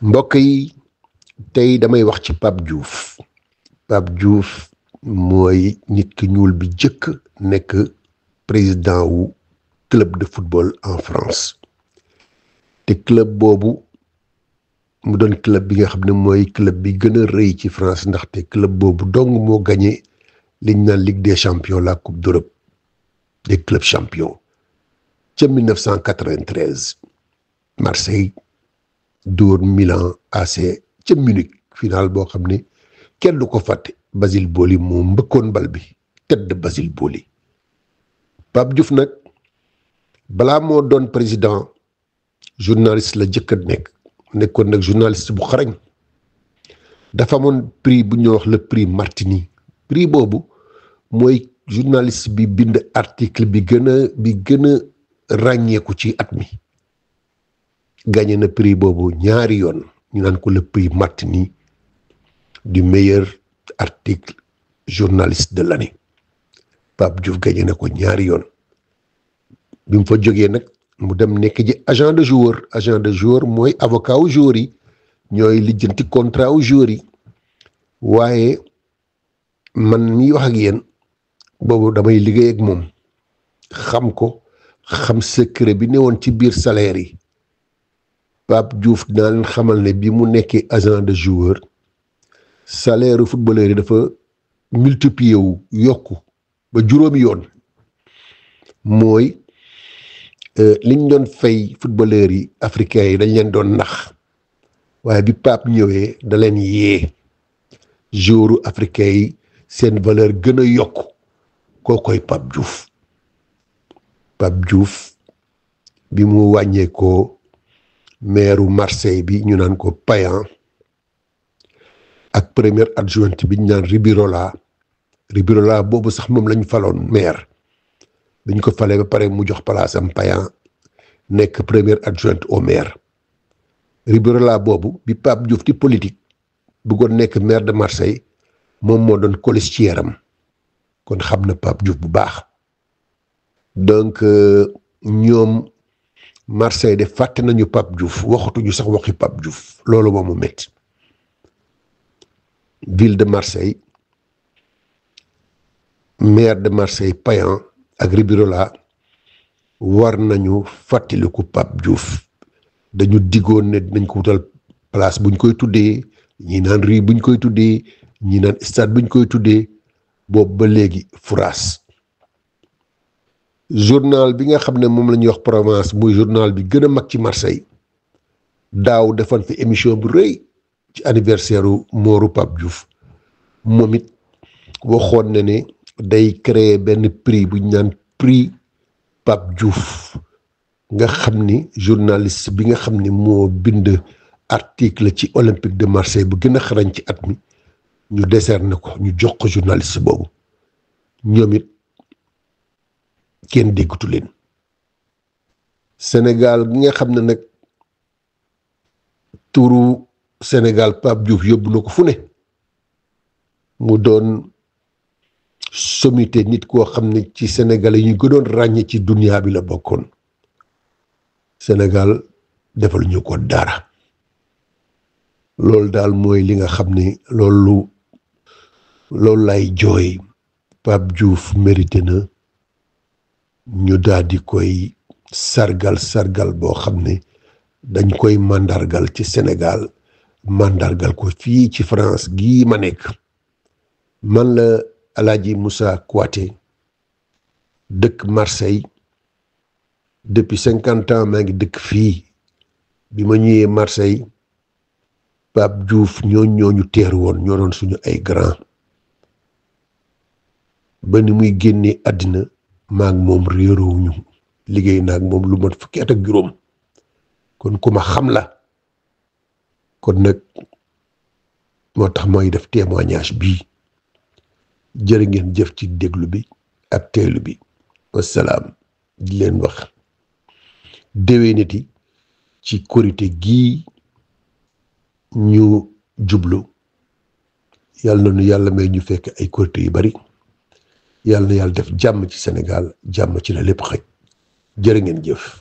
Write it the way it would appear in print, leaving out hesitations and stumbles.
mbokk yi tey damay wax ci Pape Diouf. Pape Diouf mooy nit ki ñuul bi jëkk nekk président wu club de football en France te club boobu mu doon club bi nga xam ne mooy club bi gën a rëy ci France ndaxte club boobu dong moo gagné liñ naan Ligue des champions la coupe d'Europe des clubs champions ca 1993 Marseille dóor Milan AC ca Munich final boo xam ne kenn du ko fàtte. Basile Boli moo mbëkkoon bal bi tedd Basile Boli. Pape Diouf nag balaa moo doon président journaliste la jëkk a nekkoon nag journaliste bu xarañ. dafa amoon prix bu ñuy wax le prix Martini. prix boobu mooy journaliste bi bind article bi gën a ràññeeku ci at mi. gagné na prix boobu ñaari yoon ñu naan ko le prix Martini du meilleur article journaliste de l'année. Pape Diouf gagné na ko ñaari yoon bi mu fa jógee nag mu dem nekk ji agent de joueur mooy avocat wu joueur yi ñooy lijjanti contrat wu joueur yi waaye man miy wax ak yéen boobu damay liggéey ak moom xam secret bi newoon ci biir salaire yi. Pape Diouf dinaa leen xamal ne bi mu nekkee agent de joueur salaire footballeur yi dafa multiplier wu yokku ba juróomi yoon mooy liñ doon fay footballeur yi africains yi dañ leen doon nax waaye bi Pape ñëwee da leen yee joueurs africains yi seen valeur gën a yokku kookoy Pape Diouf. Pape Diouf bi mu wàññeekoo maire Marseille bi ñu naan ko Payan ak premier adjoint bi ñu naan Ribirola boobu sax moom lañ faloon maire biñ ko falee ba pare mu jox place am Payan nekk premier adjoint au maire. Ribirola boobu bi Pape Diouf di politique bëggoon nekk maire de Marseille moom moo doon colistier am kon xam na Pape Diouf bu baax donc ñoom Marseille de fàtte nañu Pape Diouf waxatuñu sax waxi Pape Diouf loolu moo mu metti. ville de Marseille maire de Marseille Payan ak Ribirola war nañu fàttaliku Pape Diouf dañu diggoon ne dinañ ko wutal place buñ koy tuddee ñi naan rue buñ koy tuddee ñi naan stade buñ koy tuddee boobu ba léegi furaas. journal bi nga xam ne moom la ñuy wax Provence muy journal bi gën a mag ci Marseille daaw defan fi émission bu rëy ci anniversaire u mooru Pape Diouf moom it waxoon na ne day créer benn prix bu ñu naan prix Pape Diouf nga xam ni journaliste bi nga xam ni moo bind article ci Olympique de Marseille bu gën a xarañ ci at mi ñu décerné ko ñu jox ko journaliste boobu ñoom it kenn déggatu leen. Sénégal gi nga xam ne nag turu Sénégal Pape Diouf yóbbu na ko fu ne mu doon sommité nit koo xam ne ci Sénégal yi ñu gënoon ràññee ci dunia bi la bokkoon. Sénégal defal ñu ko dara loolu daal mooy li nga xam ne loolu lay jooy. Pape Diouf mérité na ñu daal di koy sargal boo xam ne dañ koy màndargal ci Sénégal màndargal ko fii ci France gii ma nekk. man la Alaaji Moussa Kouaté dëkk Marseille depuis 50 ans maa ngi dëkk fii bi ma ñëwee Marseille Pape Diouf ñooñu teeru woon ñoo doon suñu ay grand ba ni muy génnee àddina maag moom réeroowuñu liggéey naag moom lu mat fukki at ak juróom kon ku ma xam la kon nag moo tax mooy def témoignage bii jërë ngeen jëf ci déglu bi ak teelu bi wasalaam di leen wax déwéniti ci korite gii ñu jublu yàlla na nu yàlla may ñu fekk ay korite yu bari yàlla na yàlla def jàmm ci Sénégal jàmm ci la lépp xëj jërë ngeen jëf